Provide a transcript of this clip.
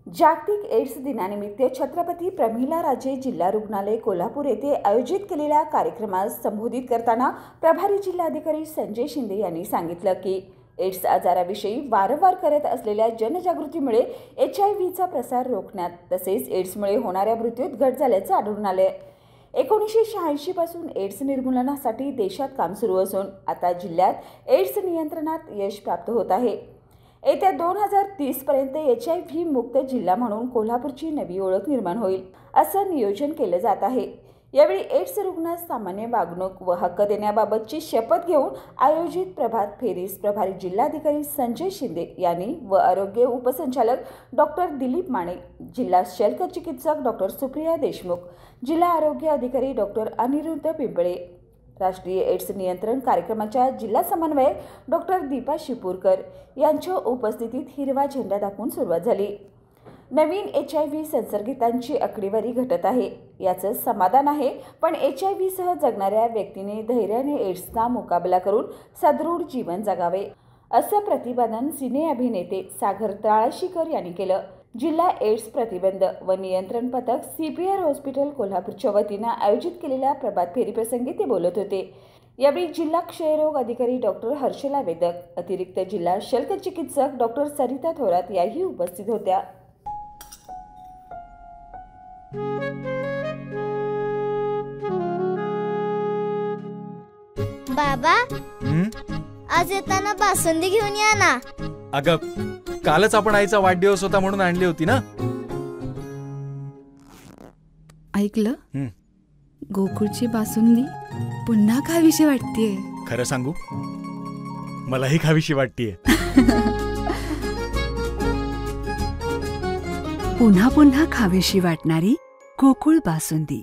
जागतिक एड्स दिनानिमित्त छत्रपती प्रमिलाराजे जिल्हा रुग्णालय कोल्हापूर येथे आयोजित केलेल्या कार्यक्रमास संबोधित करताना प्रभारी जिल्हाधिकारी संजय शिंदे यांनी सांगितलं की एड्स आजाराविषयी वारंवार करत असलेल्या जनजागृतीमुळे HIV चा प्रसार रोखण्यात तसेच एड्समुळे होणाऱ्या मृत्यूत घट झाल्याचं आढळून आले। 1986 पासून एड्स निर्मूलनासाठी देशात काम सुरू असून आता जिल्ह्यात एड्स नियंत्रणात यश प्राप्त होत आहे। येत्या 2030 पर्यंत HIV मुक्त जिल्हा म्हणून कोल्हापूरची नवी ओळख निर्माण होईल असं नियोजन केलं जात आहे। यावेळी एड्स रुग्णास सामान्य वागणूक व हक्क देण्याबाबतची शपथ घेऊन आयोजित प्रभात फेरीस प्रभारी जिल्हाधिकारी संजय शिंदे यांनी व आरोग्य उपसंचालक डॉक्टर दिलीप माने, जिल्हा शल्यचिकित्सक डॉक्टर सुप्रिया देशमुख, जिल्हा आरोग्य अधिकारी डॉक्टर अनिरुद्ध पिंपळे, राष्ट्रीय एड्स नियंत्रण कार्यक्रमाच्या जिल्हा समन्वयक डॉक्टर दीपा शिपूरकर यांच्या उपस्थितीत हिरवा झेंडा दाखवून सुरुवात झाली। नवीन HIV संसर्गितांची आकडेवारी घटत आहे याचं समाधान आहे, पण HIV सह जगणाऱ्या व्यक्तीने धैर्याने एड्सचा मुकाबला करून सदृढ जीवन जगावे असं प्रतिपादन सिने अभिनेते सागर तळाशीकर यांनी केलं। जिल्हा एड्स प्रतिबंध व नियंत्रण पथक CPR हॉस्पिटल कोल्हापूरच्या वतीनं आयोजित केलेल्या प्रभात फेरी प्रसंगी ते बोलत होते। यावेळी जिल्हा क्षयरोग अधिकारी डॉक्टर हर्षला वेदक, अतिरिक्त जिल्हा शल्यचिकित्सक डॉक्टर सरिता थोरात याही उपस्थित होत्या। बाबा, आज येताना बासुंदी घेऊन या ना। अगं, कालच आपण आईचा वाढदिवस होता म्हणून आणली होती ना। ऐकलं? गोकुळची बासुंदी पुन्हा खावीशी वाटतेय। खरं सांगू, मलाही खावीशी वाटतेय। पुन्हा पुन्हा खावीशी वाटणारी गोकुळ बासुंदी।